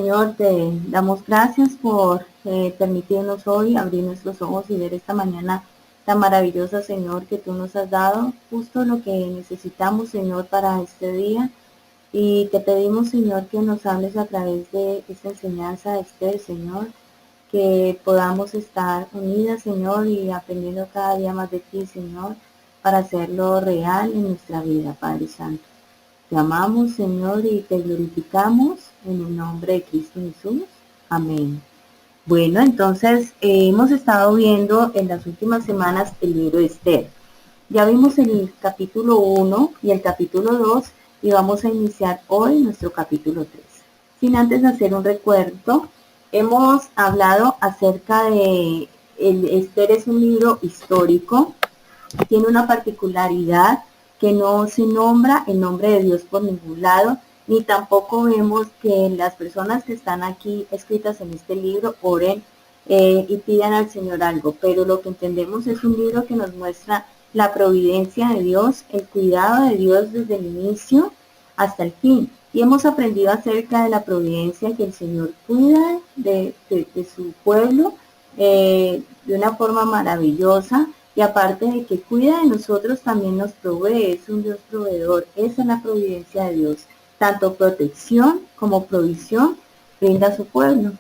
Señor, te damos gracias por permitirnos hoy abrir nuestros ojos y ver esta mañana tan maravillosa, Señor, que tú nos has dado, justo lo que necesitamos, Señor, para este día. Y te pedimos, Señor, que nos hables a través de esta enseñanza de este, Señor, que podamos estar unidas, Señor, y aprendiendo cada día más de ti, Señor, para hacerlo real en nuestra vida, Padre Santo. Te amamos, Señor, y te glorificamos en el nombre de Cristo Jesús. Amén. Bueno, entonces hemos estado viendo en las últimas semanas el libro de Esther. Ya vimos el capítulo 1 y el capítulo 2 y vamos a iniciar hoy nuestro capítulo 3. Sin antes hacer un recuerdo, hemos hablado acerca de Esther es un libro histórico, tiene una particularidad que no se nombra el nombre de Dios por ningún lado, ni tampoco vemos que las personas que están aquí escritas en este libro oren y pidan al Señor algo, pero lo que entendemos es un libro que nos muestra la providencia de Dios, el cuidado de Dios desde el inicio hasta el fin. Y hemos aprendido acerca de la providencia que el Señor cuida de su pueblo de una forma maravillosa. Y aparte de que cuida de nosotros, también nos provee, es un Dios proveedor. Esa es la providencia de Dios. Tanto protección como provisión brinda a su pueblo.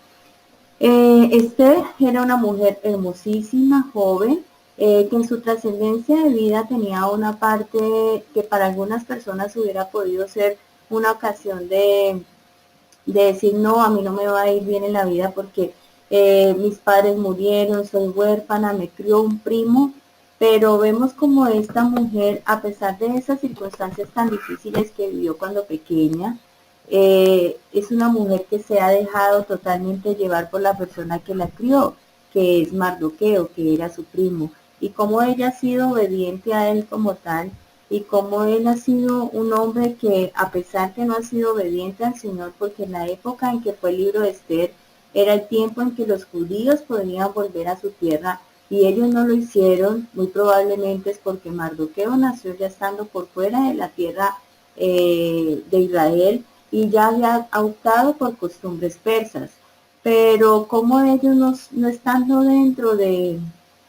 Esther era una mujer hermosísima, joven, que en su trascendencia de vida tenía una parte que para algunas personas hubiera podido ser una ocasión de decir, no, a mí no me va a ir bien en la vida porque mis padres murieron, soy huérfana, me crió un primo, pero vemos como esta mujer, a pesar de esas circunstancias tan difíciles que vivió cuando pequeña, es una mujer que se ha dejado totalmente llevar por la persona que la crió, que es Mardoqueo, que era su primo, y cómo ella ha sido obediente a él como tal, y cómo él ha sido un hombre que, a pesar que no ha sido obediente al Señor, porque en la época en que fue el libro de Esther, era el tiempo en que los judíos podrían volver a su tierra, y ellos no lo hicieron, muy probablemente es porque Mardoqueo nació ya estando por fuera de la tierra de Israel, y ya había optado por costumbres persas. Pero como ellos no estando dentro de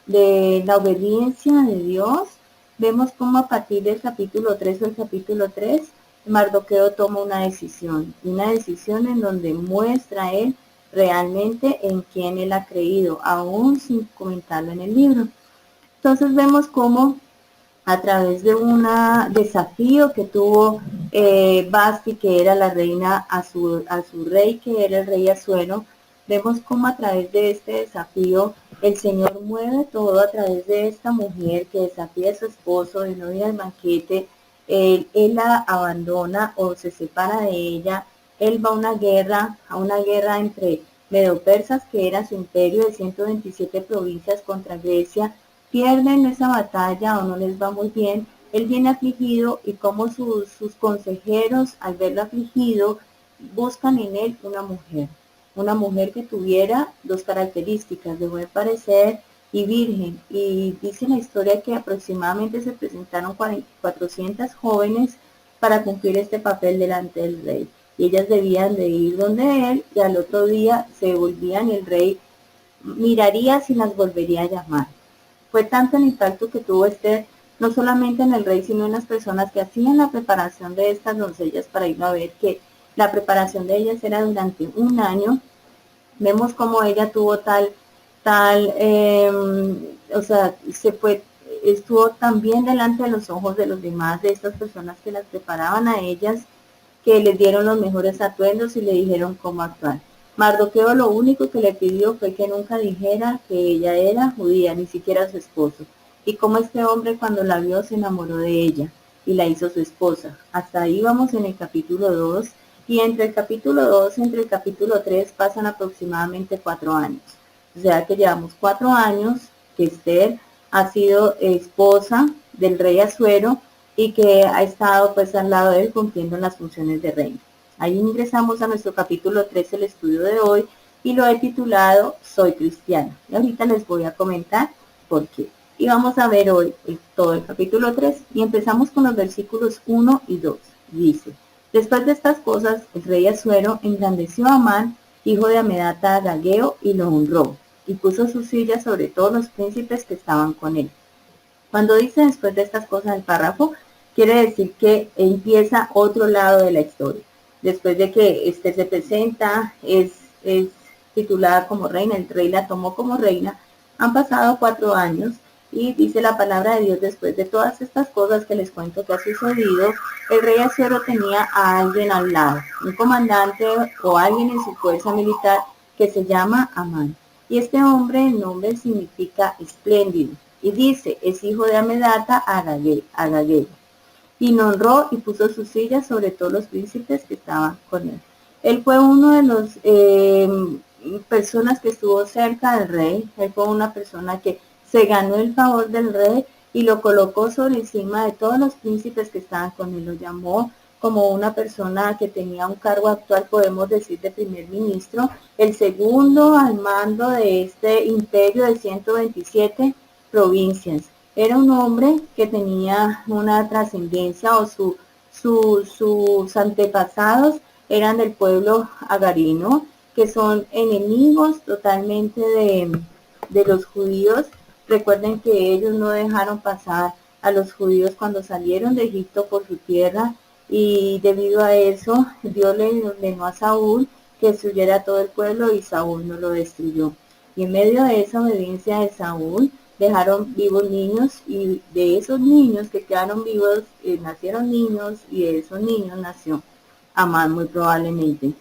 la obediencia de Dios, vemos cómo a partir del capítulo 3 o el capítulo 3, Mardoqueo toma una decisión en donde muestra él realmente en quién él ha creído, aún sin comentarlo en el libro. Entonces vemos cómo a través de un desafío que tuvo Basti, que era la reina, a su rey, que era el rey Asuero, vemos cómo a través de este desafío el Señor mueve todo a través de esta mujer que desafía a su esposo de no ir al banquete. Él la abandona o se separa de ella. Él va a una guerra entre medo-persas, que era su imperio de 127 provincias, contra Grecia. Pierden esa batalla o no les va muy bien, él viene afligido y como sus consejeros al verlo afligido buscan en él una mujer que tuviera dos características, de buen parecer y virgen. Y dice la historia que aproximadamente se presentaron 400 jóvenes para cumplir este papel delante del rey. Y ellas debían de ir donde él y al otro día se volvían y el rey miraría si las volvería a llamar. Fue tanto el impacto que tuvo Esther, no solamente en el rey, sino en las personas que hacían la preparación de estas doncellas para ir a ver, que la preparación de ellas era durante un año. Vemos como ella tuvo o sea, estuvo también delante de los ojos de los demás, de estas personas que las preparaban a ellas, que les dieron los mejores atuendos y le dijeron cómo actuar. Mardoqueo lo único que le pidió fue que nunca dijera que ella era judía, ni siquiera su esposo. Y como este hombre cuando la vio se enamoró de ella y la hizo su esposa. Hasta ahí vamos en el capítulo 2, y entre el capítulo 2 y entre el capítulo 3 pasan aproximadamente 4 años. O sea que llevamos 4 años que Esther ha sido esposa del rey Asuero y que ha estado pues al lado de él cumpliendo las funciones de reina. Ahí ingresamos a nuestro capítulo 3, el estudio de hoy, y lo he titulado Soy cristiana. Y ahorita les voy a comentar por qué. Y vamos a ver hoy todo el capítulo 3 y empezamos con los versículos 1 y 2. Dice: después de estas cosas, el rey Asuero engrandeció a Amán hijo de Amedata Agageo, y lo honró, y puso su silla sobre todos los príncipes que estaban con él. Cuando dice después de estas cosas el párrafo, quiere decir que empieza otro lado de la historia. Después de que Esther se presenta, es titulada como reina, el rey la tomó como reina, han pasado 4 años y dice la palabra de Dios, después de todas estas cosas que les cuento que ha sucedido, el rey Asuero tenía a alguien al lado, un comandante o alguien en su fuerza militar que se llama Amán. Y este hombre, el nombre significa espléndido. Y dice, es hijo de Amedata Agageo. Y lo honró y puso su silla sobre todos los príncipes que estaban con él. Él fue uno de los personas que estuvo cerca del rey. Él fue una persona que se ganó el favor del rey y lo colocó sobre encima de todos los príncipes que estaban con él. Lo llamó como una persona que tenía un cargo actual, podemos decir, de primer ministro, el segundo al mando de este imperio de 127 provincias. Era un hombre que tenía una trascendencia o sus antepasados eran del pueblo agarino, que son enemigos totalmente de los judíos. Recuerden que ellos no dejaron pasar a los judíos cuando salieron de Egipto por su tierra, y debido a eso Dios le ordenó a Saúl que destruyera todo el pueblo y Saúl no lo destruyó. Y en medio de esa obediencia de Saúl dejaron vivos niños, y de esos niños que quedaron vivos nacieron niños, y de esos niños nació Amán muy probablemente.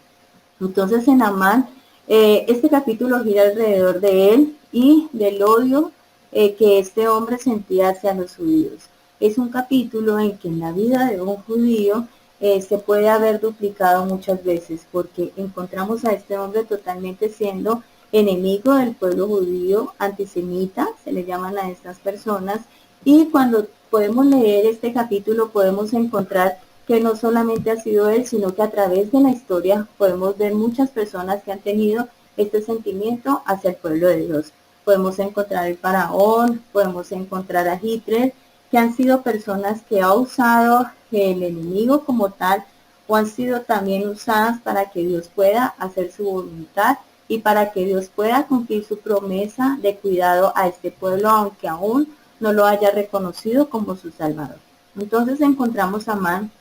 Entonces en Amán, este capítulo gira alrededor de él y del odio que este hombre sentía hacia los judíos. Es un capítulo en que en la vida de un judío se puede haber duplicado muchas veces, porque encontramos a este hombre totalmente siendo enemigo del pueblo judío, antisemita, se le llaman a estas personas, y cuando podemos leer este capítulo podemos encontrar que no solamente ha sido él, sino que a través de la historia podemos ver muchas personas que han tenido este sentimiento hacia el pueblo de Dios. Podemos encontrar el faraón, podemos encontrar a Hitler, que han sido personas que ha usado el enemigo como tal, o han sido también usadas para que Dios pueda hacer su voluntad y para que Dios pueda cumplir su promesa de cuidado a este pueblo, aunque aún no lo haya reconocido como su Salvador. Entonces encontramos a Amán,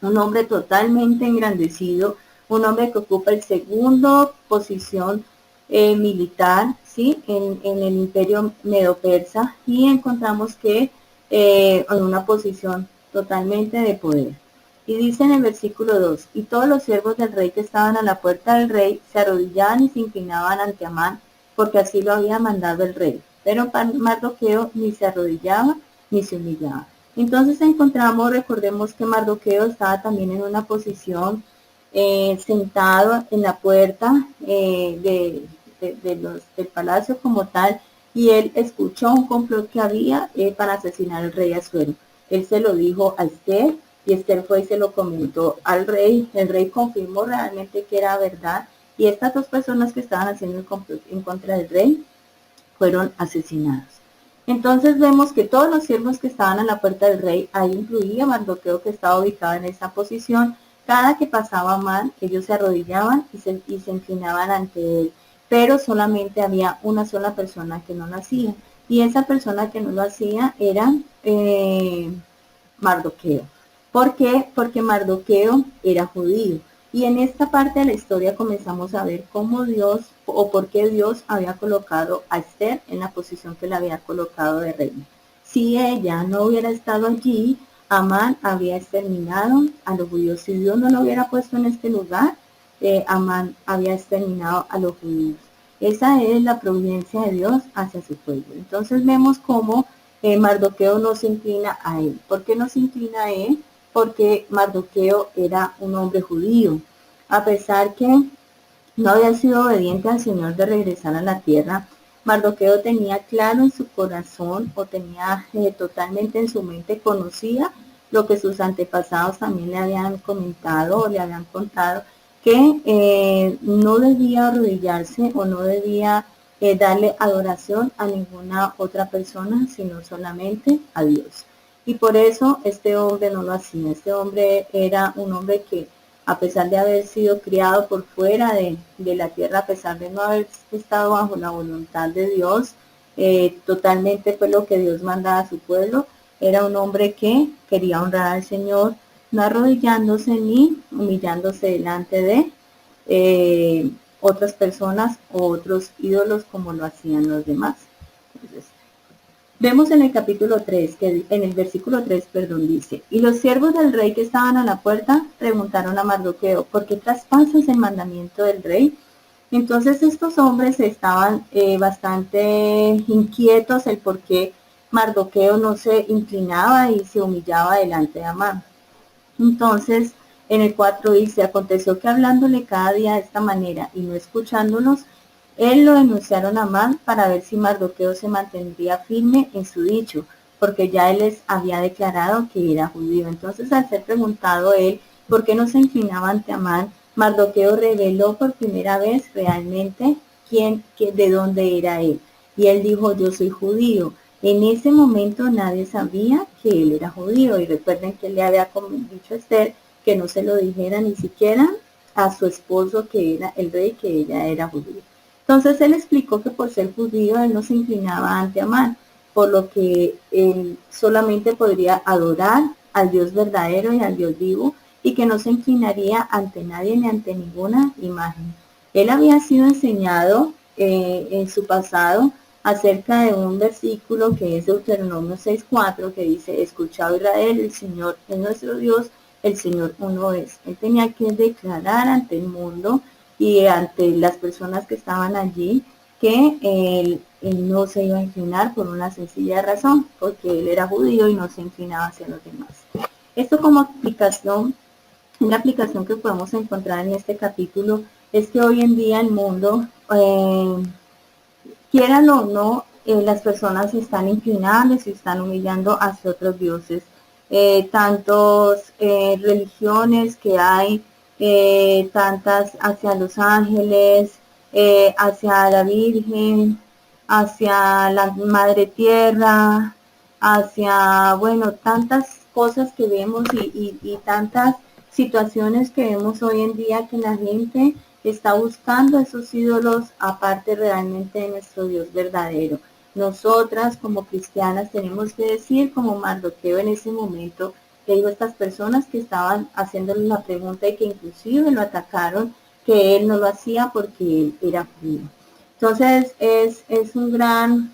un hombre totalmente engrandecido, un hombre que ocupa el segundo posición militar, ¿sí? en el imperio medo-persa, y encontramos que en una posición totalmente de poder. Y dice en el versículo 2, y todos los siervos del rey que estaban a la puerta del rey se arrodillaban y se inclinaban ante Amán, porque así lo había mandado el rey. Pero Mardoqueo ni se arrodillaba ni se humillaba. Entonces encontramos, recordemos que Mardoqueo estaba también en una posición sentado en la puerta del palacio como tal, y él escuchó un complot que había para asesinar al rey Asuero. Él se lo dijo a Esther, y Esther fue y se lo comentó al rey. El rey confirmó realmente que era verdad, y estas dos personas que estaban haciendo el complot en contra del rey fueron asesinados. Entonces vemos que todos los siervos que estaban a la puerta del rey, ahí incluía Mardoqueo, que estaba ubicado en esa posición, cada que pasaba Amán, ellos se arrodillaban y se inclinaban ante él, pero solamente había una sola persona que no lo hacía, y esa persona que no lo hacía era Mardoqueo. ¿Por qué? Porque Mardoqueo era judío. Y en esta parte de la historia comenzamos a ver cómo Dios, o por qué Dios había colocado a Esther en la posición que la había colocado de reina. Si ella no hubiera estado allí, Amán habría exterminado a los judíos. Si Dios no lo hubiera puesto en este lugar, Amán había exterminado a los judíos. Esa es la providencia de Dios hacia su pueblo. Entonces vemos cómo Mardoqueo no se inclina a él. ¿Por qué no se inclina a él? Porque Mardoqueo era un hombre judío. A pesar que no había sido obediente al Señor de regresar a la tierra, Mardoqueo tenía claro en su corazón, o tenía totalmente en su mente, conocía lo que sus antepasados también le habían comentado o le habían contado, que no debía arrodillarse o no debía darle adoración a ninguna otra persona, sino solamente a Dios. Y por eso este hombre no lo hacía. Este hombre era un hombre que a pesar de haber sido criado por fuera de la tierra, a pesar de no haber estado bajo la voluntad de Dios, totalmente fue lo que Dios mandaba a su pueblo. Era un hombre que quería honrar al Señor, no arrodillándose ni humillándose delante de otras personas o otros ídolos como lo hacían los demás. Entonces, vemos en el capítulo 3, en el versículo 3, perdón, dice, y los siervos del rey que estaban a la puerta preguntaron a Mardoqueo, ¿por qué traspasas el mandamiento del rey? Entonces estos hombres estaban bastante inquietos el por qué Mardoqueo no se inclinaba y se humillaba delante de Amán. Entonces, en el 4 dice, aconteció que hablándole cada día de esta manera y no escuchándonos, él lo denunciaron a Amán para ver si Mardoqueo se mantendría firme en su dicho, porque ya él les había declarado que era judío. Entonces, al ser preguntado él por qué no se inclinaba ante Amán, Mardoqueo reveló por primera vez realmente de dónde era él. Y él dijo, yo soy judío. En ese momento nadie sabía que él era judío, y recuerden que él le había dicho a Esther que no se lo dijera ni siquiera a su esposo, que era el rey, que ella era judía. Entonces él explicó que por ser judío él no se inclinaba ante Amán, por lo que él solamente podría adorar al Dios verdadero y al Dios vivo, y que no se inclinaría ante nadie ni ante ninguna imagen. Él había sido enseñado en su pasado acerca de un versículo que es Deuteronomio 6:4, que dice, escuchad Israel, el Señor es nuestro Dios, el Señor uno es. Él tenía que declarar ante el mundo y ante las personas que estaban allí que él no se iba a inclinar por una sencilla razón, porque él era judío y no se inclinaba hacia los demás. Esto como aplicación, una aplicación que podemos encontrar en este capítulo es que hoy en día el mundo, quieran o no, las personas se están inclinando y se están humillando hacia otros dioses. Tantos religiones que hay, tantas hacia los ángeles, hacia la Virgen, hacia la Madre Tierra, hacia, bueno, tantas cosas que vemos y tantas situaciones que vemos hoy en día que la gente está buscando esos ídolos aparte realmente de nuestro Dios verdadero. Nosotras como cristianas tenemos que decir, como Mardoqueo en ese momento, que dijo a estas personas que estaban haciéndole la pregunta y que inclusive lo atacaron, que él no lo hacía porque él era judío. Entonces es un gran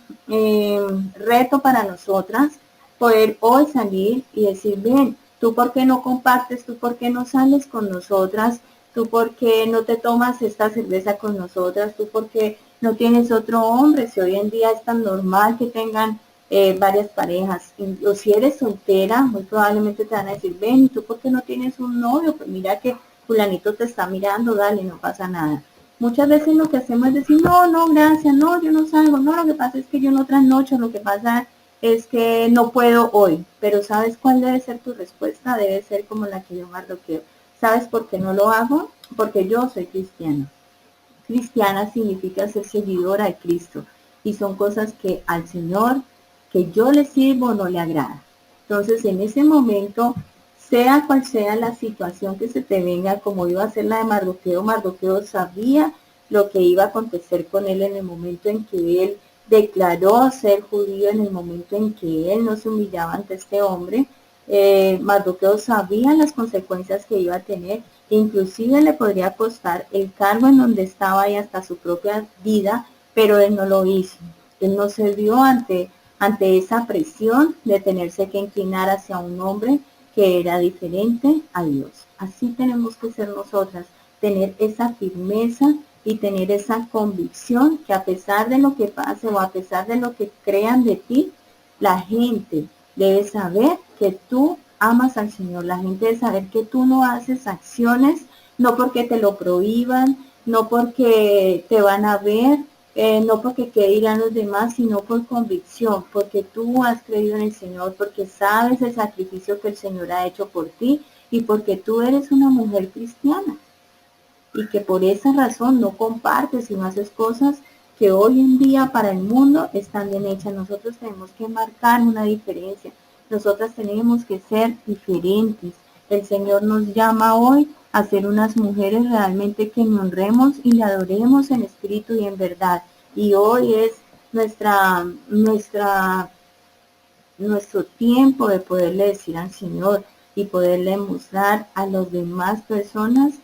reto para nosotras poder hoy salir y decir, ven, tú por qué no compartes, tú por qué no sales con nosotras, tú por qué no te tomas esta cerveza con nosotras, tú por qué no tienes otro hombre, si hoy en día es tan normal que tengan varias parejas, o si eres soltera, muy probablemente te van a decir, ven, ¿tú por qué no tienes un novio? Pues mira que fulanito te está mirando, dale, no pasa nada. Muchas veces lo que hacemos es decir, no, no, gracias, no, yo no salgo, no, lo que pasa es que yo no trasnocho, lo que pasa es que no puedo hoy, pero ¿sabes cuál debe ser tu respuesta? Debe ser como la que yo Mardoqueo. ¿Sabes por qué no lo hago? Porque yo soy cristiana. Cristiana significa ser seguidora de Cristo, y son cosas que al Señor que yo le sirvo no le agrada. Entonces, en ese momento, sea cual sea la situación que se te venga, como iba a ser la de Mardoqueo, Mardoqueo sabía lo que iba a acontecer con él en el momento en que él declaró ser judío, en el momento en que él no se humillaba ante este hombre. Mardoqueo sabía las consecuencias que iba a tener, inclusive le podría costar el cargo en donde estaba y hasta su propia vida, pero él no lo hizo. Él no se dio ante esa presión de tenerse que inclinar hacia un hombre que era diferente a Dios. Así tenemos que ser nosotras, tener esa firmeza y tener esa convicción que a pesar de lo que pase o a pesar de lo que crean de ti, la gente debe saber que tú amas al Señor. La gente debe saber que tú no haces acciones, no porque te lo prohíban, no porque te van a ver, no porque qué dirán los demás, sino por convicción, porque tú has creído en el Señor, porque sabes el sacrificio que el Señor ha hecho por ti y porque tú eres una mujer cristiana y que por esa razón no compartes y no haces cosas que hoy en día para el mundo están bien hechas. Nosotros tenemos que marcar una diferencia. Nosotras tenemos que ser diferentes. El Señor nos llama hoy a ser unas mujeres realmente que nos honremos y le adoremos en espíritu y en verdad. Y hoy es nuestro tiempo de poderle decir al Señor y poderle mostrar a las demás personas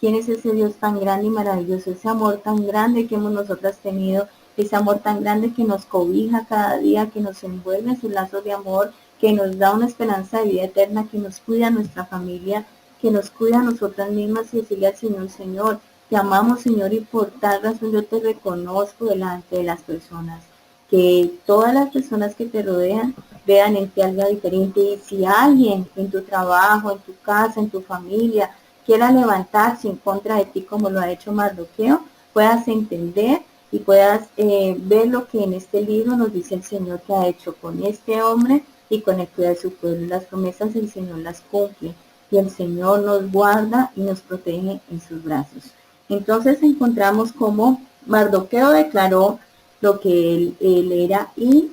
quién es ese Dios tan grande y maravilloso, ese amor tan grande que hemos nosotras tenido, ese amor tan grande que nos cobija cada día, que nos envuelve en sus lazos de amor, que nos da una esperanza de vida eterna, que nos cuida a nuestra familia, que nos cuida a nosotras mismas y decirle al Señor, Señor, te amamos, Señor, y por tal razón yo te reconozco delante de las personas. Que todas las personas que te rodean vean en ti algo diferente. Y si alguien en tu trabajo, en tu casa, en tu familia, quiera levantarse en contra de ti como lo ha hecho Mardoqueo, puedas entender y puedas ver lo que en este libro nos dice el Señor que ha hecho con este hombre y con el cuidado de su pueblo. Las promesas del Señor las cumple y el Señor nos guarda y nos protege en sus brazos. Entonces encontramos cómo Mardoqueo declaró lo que él era y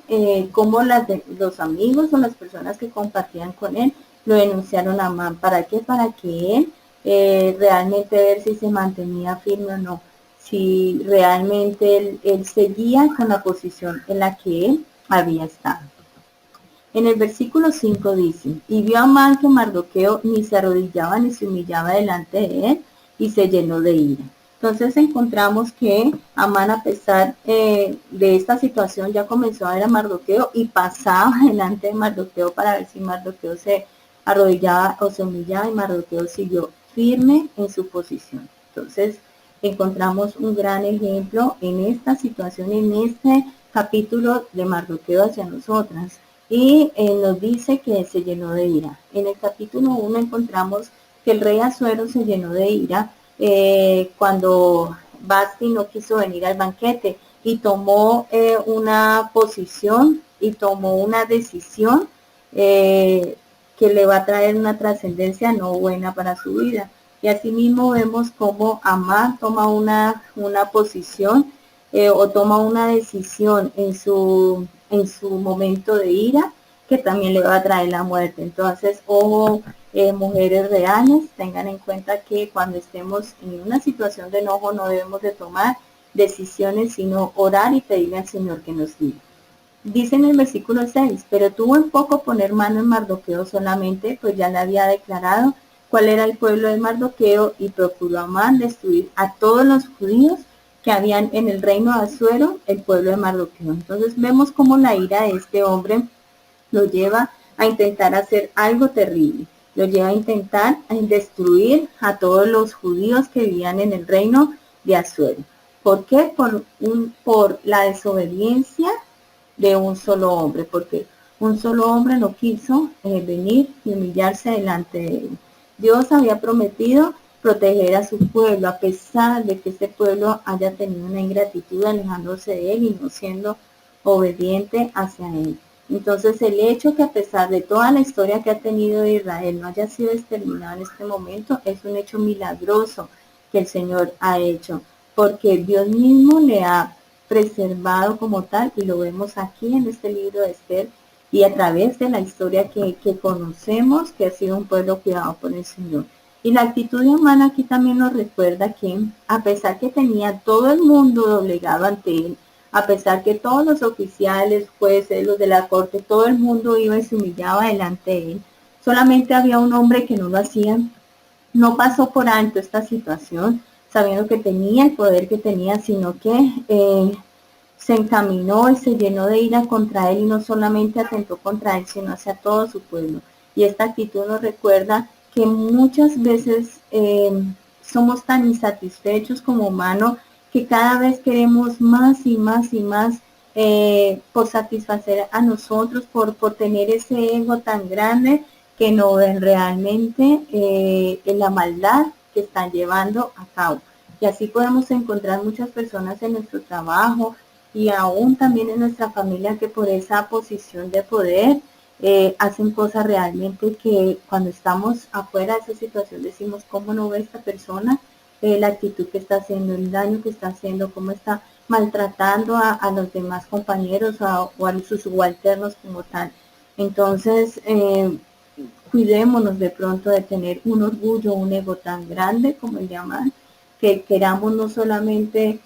cómo los amigos o las personas que compartían con él lo denunciaron a Amán. ¿Para qué? Para que él realmente ver si se mantenía firme o no, si realmente él seguía con la posición en la que él había estado. En el versículo 5 dice, y vio a Amán que Mardoqueo ni se arrodillaba ni se humillaba delante de él y se llenó de ira. Entonces encontramos que Amán, a pesar de esta situación, ya comenzó a ver a Mardoqueo y pasaba delante de Mardoqueo para ver si Mardoqueo se arrodillaba o se humillaba, y Mardoqueo siguió firme en su posición. Entonces encontramos un gran ejemplo en esta situación, en este capítulo de Mardoqueo hacia nosotras. Y nos dice que se llenó de ira. En el capítulo 1 encontramos que el rey Asuero se llenó de ira cuando Basti no quiso venir al banquete y tomó una posición y tomó una decisión que le va a traer una trascendencia no buena para su vida. Y asimismo vemos cómo Amán toma una posición o toma una decisión en su momento de ira, que también le va a traer la muerte. Entonces, ojo, mujeres reales, tengan en cuenta que cuando estemos en una situación de enojo no debemos de tomar decisiones, sino orar y pedirle al Señor que nos guíe. Dice en el versículo 6, pero tuvo en poco poner mano en Mardoqueo solamente, pues ya le había declarado cuál era el pueblo de Mardoqueo, y procuró Amán destruir a todos los judíos que habían en el reino de Asuero, el pueblo de Mardoqueo. Entonces vemos cómo la ira de este hombre lo lleva a intentar hacer algo terrible, lo lleva a intentar destruir a todos los judíos que vivían en el reino de Asuero. ¿Por qué? Por la desobediencia de un solo hombre, porque un solo hombre no quiso venir y humillarse delante de él. Dios había prometido proteger a su pueblo, a pesar de que ese pueblo haya tenido una ingratitud alejándose de él y no siendo obediente hacia él. Entonces el hecho que a pesar de toda la historia que ha tenido Israel no haya sido exterminado en este momento es un hecho milagroso que el Señor ha hecho, porque Dios mismo le ha preservado como tal, y lo vemos aquí en este libro de Esther y a través de la historia que conocemos, que ha sido un pueblo cuidado por el Señor. Y la actitud de Amán aquí también nos recuerda que a pesar que tenía todo el mundo doblegado ante él, a pesar que todos los oficiales, jueces, los de la corte, todo el mundo iba y se humillaba delante de él, solamente había un hombre que no lo hacía. No pasó por alto esta situación, sabiendo que tenía el poder que tenía, sino que se encaminó y se llenó de ira contra él, y no solamente atentó contra él, sino hacia todo su pueblo. Y esta actitud nos recuerda que muchas veces somos tan insatisfechos como humanos que cada vez queremos más y más y más por satisfacer a nosotros, por tener ese ego tan grande, que no ven realmente en la maldad que están llevando a cabo. Y así podemos encontrar muchas personas en nuestro trabajo y aún también en nuestra familia que por esa posición de poder hacen cosas realmente que cuando estamos afuera de esa situación decimos, ¿cómo no ve esta persona la actitud que está haciendo, el daño que está haciendo, cómo está maltratando a los demás compañeros o a sus subalternos como tal? Entonces, cuidémonos de pronto de tener un orgullo, un ego tan grande como el de Amán, que queramos no solamente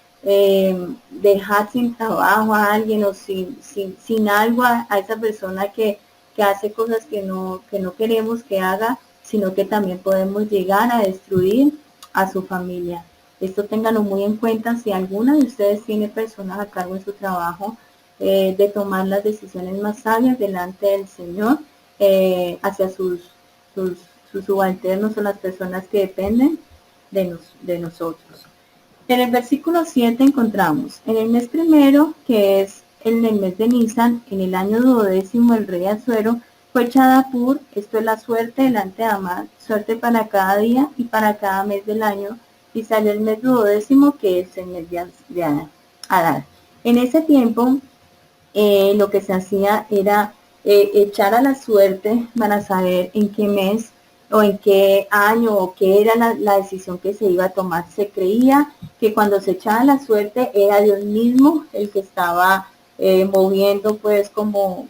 dejar sin trabajo a alguien o sin algo a esa persona que hace cosas que no queremos que haga, sino que también podemos llegar a destruir a su familia. Esto ténganlo muy en cuenta si alguna de ustedes tiene personas a cargo en su trabajo, de tomar las decisiones más sabias delante del Señor, hacia sus, sus subalternos o las personas que dependen de nosotros. En el versículo 7 encontramos, en el mes primero, que es en el mes de Nisan, en el año 12, el rey Asuero fue echada Pur, esto es la suerte delante de Amán, suerte para cada día y para cada mes del año, y salió el mes 12, que es el mes de Adar. En ese tiempo, lo que se hacía era echar a la suerte para saber en qué mes o en qué año o qué era la decisión que se iba a tomar. Se creía que cuando se echaba la suerte era Dios mismo el que estaba moviendo pues como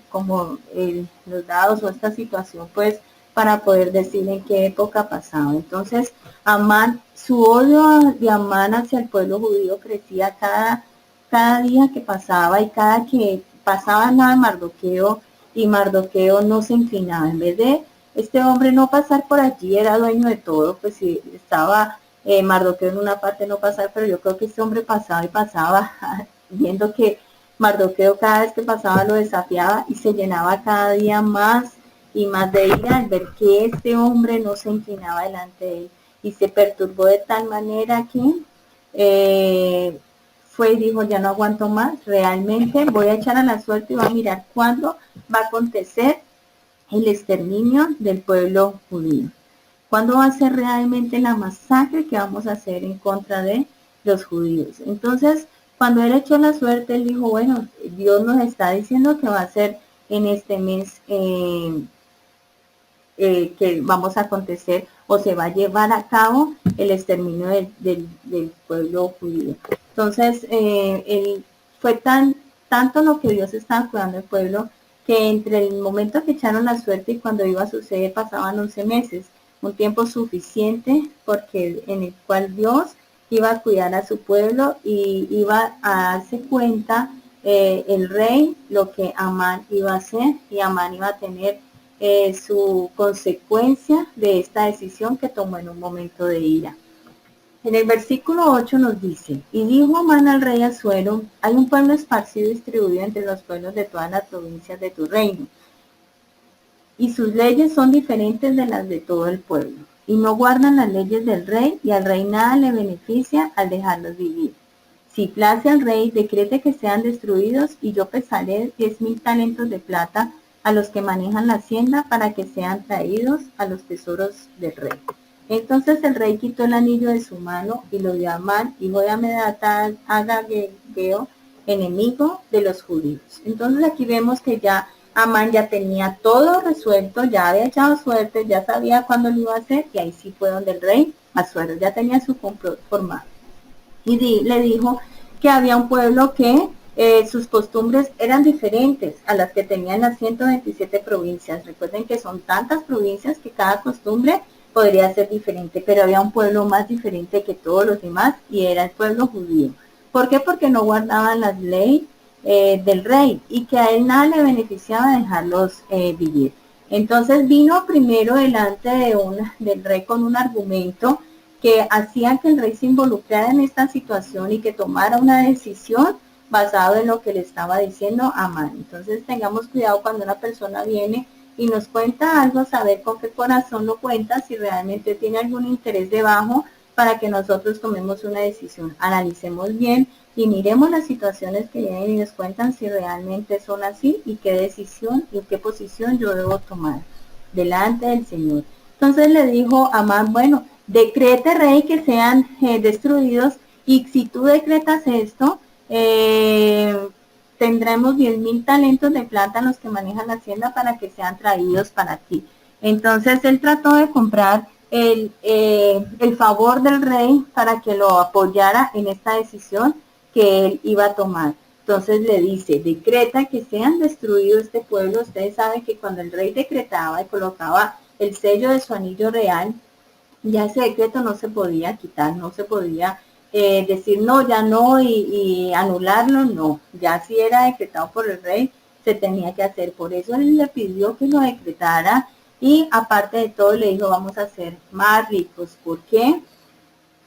los dados o esta situación pues para poder decir en qué época pasaba. Entonces Amán, su odio de Amán hacia el pueblo judío crecía cada día que pasaba y cada que pasaba nada de Mardoqueo, y Mardoqueo no se inclinaba. En vez de este hombre no pasar por allí, era dueño de todo, pues si estaba Mardoqueo en una parte no pasar, pero yo creo que este hombre pasaba y pasaba viendo que Mardoqueo cada vez que pasaba lo desafiaba y se llenaba cada día más y más de ira al ver que este hombre no se inclinaba delante de él, y se perturbó de tal manera que fue y dijo, ya no aguanto más, realmente voy a echar a la suerte y voy a mirar cuándo va a acontecer el exterminio del pueblo judío. ¿Cuándo va a ser realmente la masacre que vamos a hacer en contra de los judíos? Entonces, cuando él echó la suerte, él dijo, bueno, Dios nos está diciendo que va a ser en este mes que vamos a acontecer o se va a llevar a cabo el exterminio del pueblo judío. Entonces, fue tanto lo que Dios estaba cuidando del pueblo, que entre el momento que echaron la suerte y cuando iba a suceder pasaban 11 meses, un tiempo suficiente porque en el cual Dios iba a cuidar a su pueblo y iba a darse cuenta el rey lo que Amán iba a hacer, y Amán iba a tener su consecuencia de esta decisión que tomó en un momento de ira. En el versículo 8 nos dice, y dijo Amán al rey Asuero, hay un pueblo esparcido y distribuido entre los pueblos de todas las provincias de tu reino, y sus leyes son diferentes de las de todo el pueblo, y no guardan las leyes del rey, y al rey nada le beneficia al dejarlos vivir. Si place al rey, decrete que sean destruidos, y yo pesaré 10,000 talentos de plata a los que manejan la hacienda para que sean traídos a los tesoros del rey. Entonces el rey quitó el anillo de su mano y lo dio a Amán, hijo de Amedata, Agageo, enemigo de los judíos. Entonces aquí vemos que ya Amán ya tenía todo resuelto, ya había echado suerte, ya sabía cuándo lo iba a hacer, y ahí sí fue donde el rey Asuero ya tenía su complot formado. Y le dijo que había un pueblo que sus costumbres eran diferentes a las que tenían las 127 provincias. Recuerden que son tantas provincias que cada costumbre podría ser diferente, pero había un pueblo más diferente que todos los demás, y era el pueblo judío. ¿Por qué? Porque no guardaban las leyes del rey, y que a él nada le beneficiaba dejarlos vivir. Entonces vino primero delante del rey con un argumento que hacía que el rey se involucrara en esta situación y que tomara una decisión basado en lo que le estaba diciendo Amán. Entonces tengamos cuidado cuando una persona viene y nos cuenta algo, saber con qué corazón lo cuenta, si realmente tiene algún interés debajo, para que nosotros tomemos una decisión. Analicemos bien y miremos las situaciones que vienen y nos cuentan si realmente son así, y qué decisión y qué posición yo debo tomar delante del Señor. Entonces le dijo Amán, bueno, decrete rey que sean destruidos, y si tú decretas esto, tendremos 10,000 talentos de plata a los que manejan la hacienda para que sean traídos para ti. Entonces él trató de comprar el favor del rey para que lo apoyara en esta decisión que él iba a tomar. Entonces le dice, decreta que sean destruidos este pueblo. Ustedes saben que cuando el rey decretaba y colocaba el sello de su anillo real, ya ese decreto no se podía quitar, no se podía decir no, ya no y anularlo, no. Ya si era decretado por el rey, se tenía que hacer. Por eso él le pidió que lo decretara y aparte de todo le dijo, vamos a ser más ricos. ¿Por qué?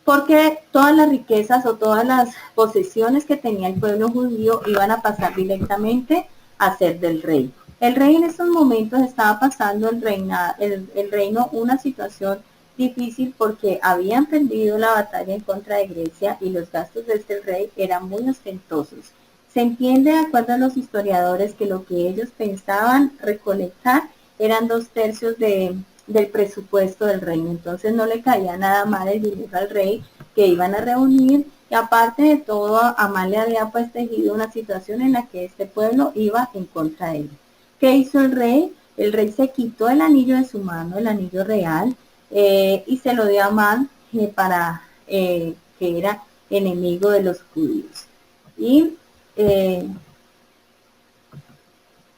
Porque todas las riquezas o todas las posesiones que tenía el pueblo judío iban a pasar directamente a ser del rey. El rey en estos momentos estaba pasando el reino una situación difícil porque habían perdido la batalla en contra de Grecia y los gastos de este rey eran muy ostentosos. Se entiende, de acuerdo a los historiadores, que lo que ellos pensaban recolectar eran 2/3 del presupuesto del reino. Entonces no le caía nada mal el dinero al rey que iban a reunir y aparte de todo, Amán le había pues tejido una situación en la que este pueblo iba en contra de él. ¿Qué hizo el rey? El rey se quitó el anillo de su mano, el anillo real, y se lo dio a Amán que era enemigo de los judíos. Y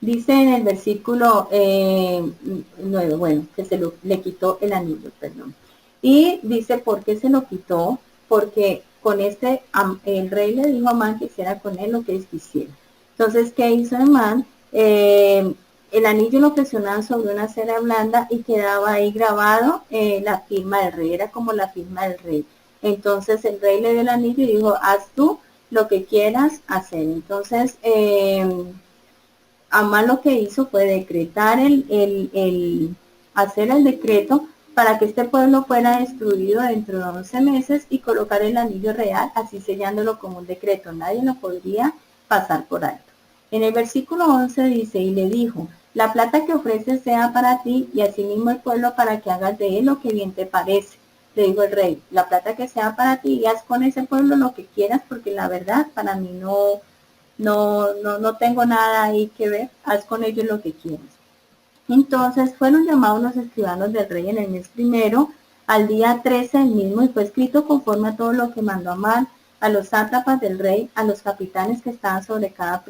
dice en el versículo 9, bueno, que le quitó el anillo, perdón. Y dice, ¿por qué se lo quitó? Porque con el rey le dijo a Amán que hiciera con él lo que él quisiera. Entonces, ¿qué hizo Amán? El anillo lo presionaban sobre una cera blanda y quedaba ahí grabado la firma del rey, era como la firma del rey. Entonces el rey le dio el anillo y dijo, haz tú lo que quieras hacer. Entonces, Amán lo que hizo fue decretar hacer el decreto para que este pueblo fuera destruido dentro de 11 meses y colocar el anillo real, así sellándolo como un decreto. Nadie lo podría pasar por alto. En el versículo 11 dice, y le dijo, la plata que ofreces sea para ti y asimismo el pueblo para que hagas de él lo que bien te parece. Le dijo el rey, la plata que sea para ti y haz con ese pueblo lo que quieras porque la verdad para mí no tengo nada ahí que ver, haz con ellos lo que quieras. Entonces fueron llamados los escribanos del rey en el mes primero, al día 13 del mismo, y fue escrito conforme a todo lo que mandó Amán, a los sátrapas del rey, a los capitanes que estaban sobre cada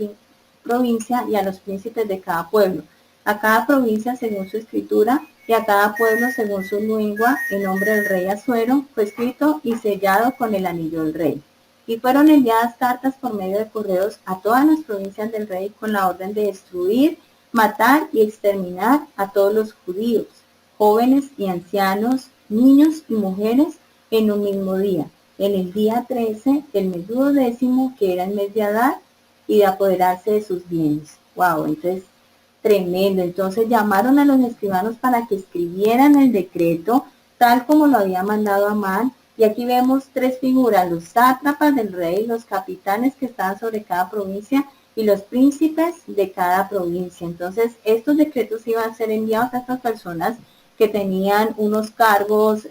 provincia y a los príncipes de cada pueblo, a cada provincia según su escritura y a cada pueblo según su lengua, en nombre del rey Asuero, fue escrito y sellado con el anillo del rey. Y fueron enviadas cartas por medio de correos a todas las provincias del rey con la orden de destruir, matar y exterminar a todos los judíos, jóvenes y ancianos, niños y mujeres, en un mismo día, en el día 13 del mes 12, que era el mes de Adar, y de apoderarse de sus bienes. Wow, entonces, tremendo. Entonces llamaron a los escribanos para que escribieran el decreto, tal como lo había mandado Amán. Y aquí vemos 3 figuras, los sátrapas del rey, los capitanes que estaban sobre cada provincia y los príncipes de cada provincia. Entonces, estos decretos iban a ser enviados a estas personas que tenían unos cargos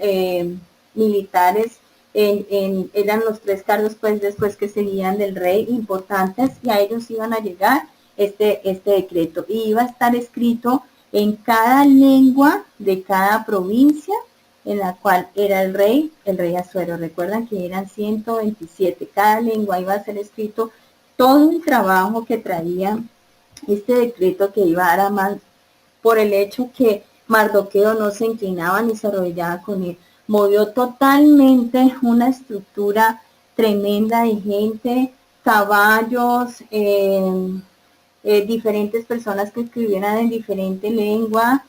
militares, eran los 3 cargos pues después que seguían del rey importantes, y a ellos iban a llegar este decreto. Y iba a estar escrito en cada lengua de cada provincia en la cual era el rey Asuero. Recuerdan que eran 127. Cada lengua iba a ser escrito todo un trabajo que traía este decreto que iba a dar Amán por el hecho que Mardoqueo no se inclinaba ni se arrodillaba con él. Movió totalmente una estructura tremenda de gente, caballos, diferentes personas que escribieran en diferente lengua,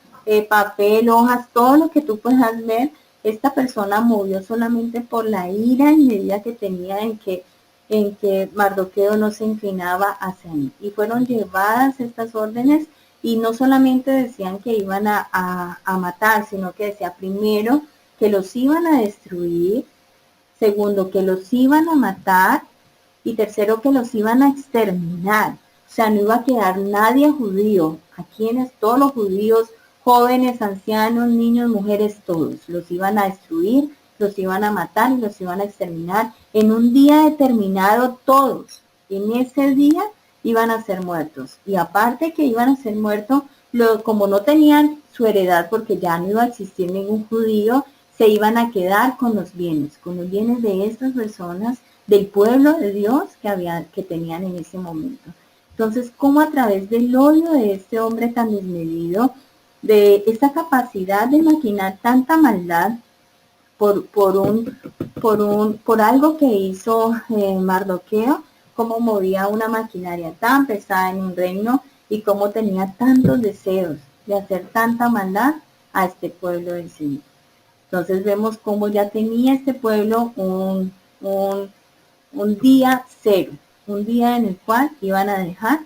papel, hojas, todo lo que tú puedas ver. Esta persona movió solamente por la ira y medida que tenía en que Mardoqueo no se inclinaba hacia él. Y fueron llevadas estas órdenes y no solamente decían que iban a matar, sino que decía primero que los iban a destruir, segundo que los iban a matar y tercero que los iban a exterminar. O sea, no iba a quedar nadie judío. ¿A quienes? Todos los judíos, jóvenes, ancianos, niños, mujeres, todos. Los iban a destruir, los iban a matar y los iban a exterminar. En un día determinado todos. En ese día iban a ser muertos. Y aparte que iban a ser muertos, como no tenían su heredad porque ya no iba a existir ningún judío, se iban a quedar con los bienes de estas personas, del pueblo de Dios que tenían en ese momento. Entonces, cómo a través del odio de este hombre tan desmedido, de esa capacidad de maquinar tanta maldad por algo que hizo Mardoqueo, cómo movía una maquinaria tan pesada en un reino y cómo tenía tantos deseos de hacer tanta maldad a este pueblo del Señor. Entonces vemos cómo ya tenía este pueblo un día cero, un día en el cual iban a dejar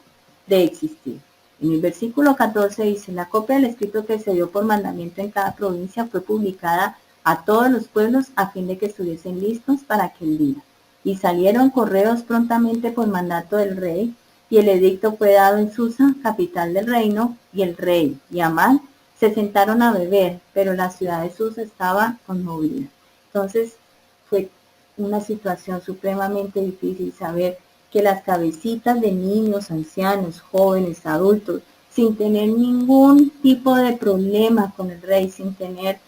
de existir. En el versículo 14 dice, la copia del escrito que se dio por mandamiento en cada provincia fue publicada a todos los pueblos a fin de que estuviesen listos para aquel día. Y salieron correos prontamente por mandato del rey, y el edicto fue dado en Susa, capital del reino, y el rey y Amán se sentaron a beber, pero la ciudad de Susa estaba conmovida. Entonces fue una situación supremamente difícil saber que las cabecitas de niños, ancianos, jóvenes, adultos, sin tener ningún tipo de problema con el rey, sin tener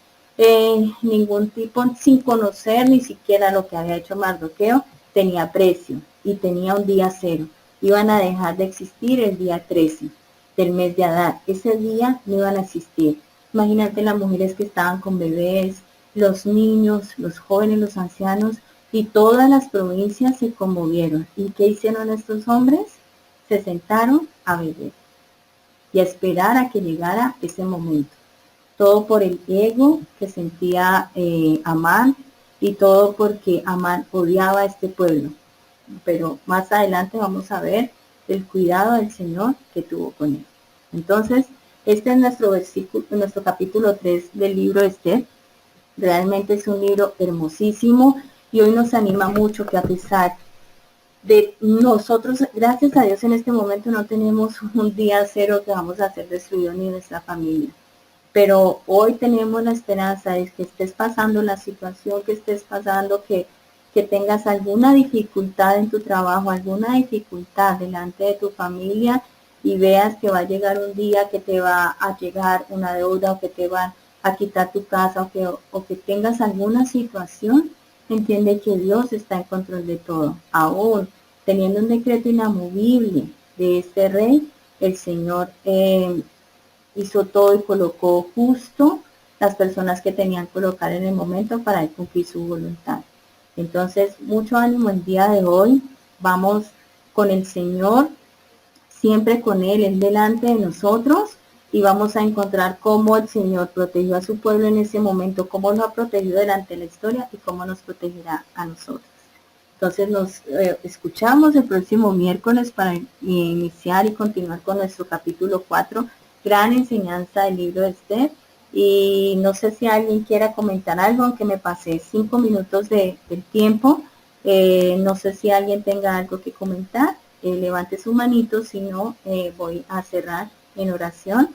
ningún tipo, sin conocer ni siquiera lo que había hecho Mardoqueo, tenía precio y tenía un día cero. Iban a dejar de existir el día 13 del mes de Adar. Ese día no iban a existir. Imagínate las mujeres que estaban con bebés, los niños, los jóvenes, los ancianos, y todas las provincias se conmovieron. ¿Y qué hicieron estos hombres? Se sentaron a beber y a esperar a que llegara ese momento. Todo por el ego que sentía Amán, y todo porque Amán odiaba a este pueblo. Pero más adelante vamos a ver el cuidado del Señor que tuvo con él. Entonces, este es nuestro versículo, nuestro capítulo 3 del libro de Esther. Realmente es un libro hermosísimo y hoy nos anima mucho que a pesar de nosotros, gracias a Dios en este momento no tenemos un día cero que vamos a ser destruidos ni nuestra familia. Pero hoy tenemos la esperanza de que estés pasando la situación que estés pasando, que tengas alguna dificultad en tu trabajo, alguna dificultad delante de tu familia y veas que va a llegar un día que te va a llegar una deuda o que te van a quitar tu casa o que tengas alguna situación, entiende que Dios está en control de todo. Aún teniendo un decreto inamovible de este rey, el Señor hizo todo y colocó justo las personas que tenían que colocar en el momento para cumplir su voluntad. Entonces, mucho ánimo el día de hoy. Vamos con el Señor, siempre con Él delante de nosotros, y vamos a encontrar cómo el Señor protegió a su pueblo en ese momento, cómo lo ha protegido delante de la historia y cómo nos protegerá a nosotros. Entonces nos escuchamos el próximo miércoles para iniciar y continuar con nuestro capítulo 4, gran enseñanza del libro de Esther. Y no sé si alguien quiera comentar algo, aunque me pasé 5 minutos del tiempo. No sé si alguien tenga algo que comentar. Levante su manito, si no, voy a cerrar en oración.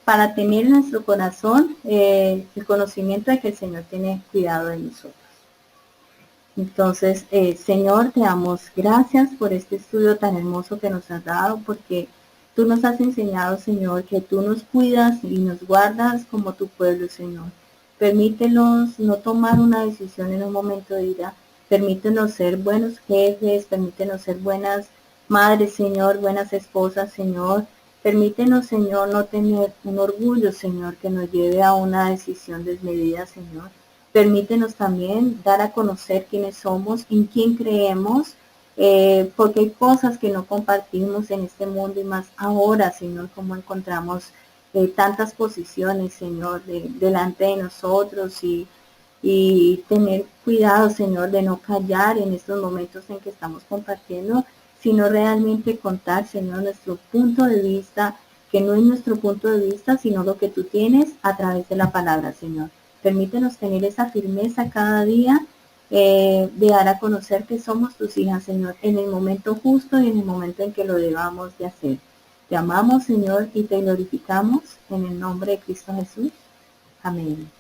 Para tener en nuestro corazón el conocimiento de que el Señor tiene cuidado de nosotros. Entonces, Señor, te damos gracias por este estudio tan hermoso que nos has dado, porque tú nos has enseñado, Señor, que tú nos cuidas y nos guardas como tu pueblo, Señor. Permítenos no tomar una decisión en un momento de ira. Permítenos ser buenos jefes, permítenos ser buenas madres, Señor, buenas esposas, Señor. Permítenos, Señor, no tener un orgullo, Señor, que nos lleve a una decisión desmedida, Señor. Permítenos también dar a conocer quiénes somos, en quién creemos, porque hay cosas que no compartimos en este mundo y más ahora, Señor, como encontramos tantas posiciones, Señor, delante de nosotros y tener cuidado, Señor, de no callar en estos momentos en que estamos compartiendo, sino realmente contar, Señor, nuestro punto de vista, que no es nuestro punto de vista, sino lo que tú tienes a través de la palabra, Señor. Permítenos tener esa firmeza cada día de dar a conocer que somos tus hijas, Señor, en el momento justo y en el momento en que lo debamos de hacer. Te amamos, Señor, y te glorificamos en el nombre de Cristo Jesús. Amén.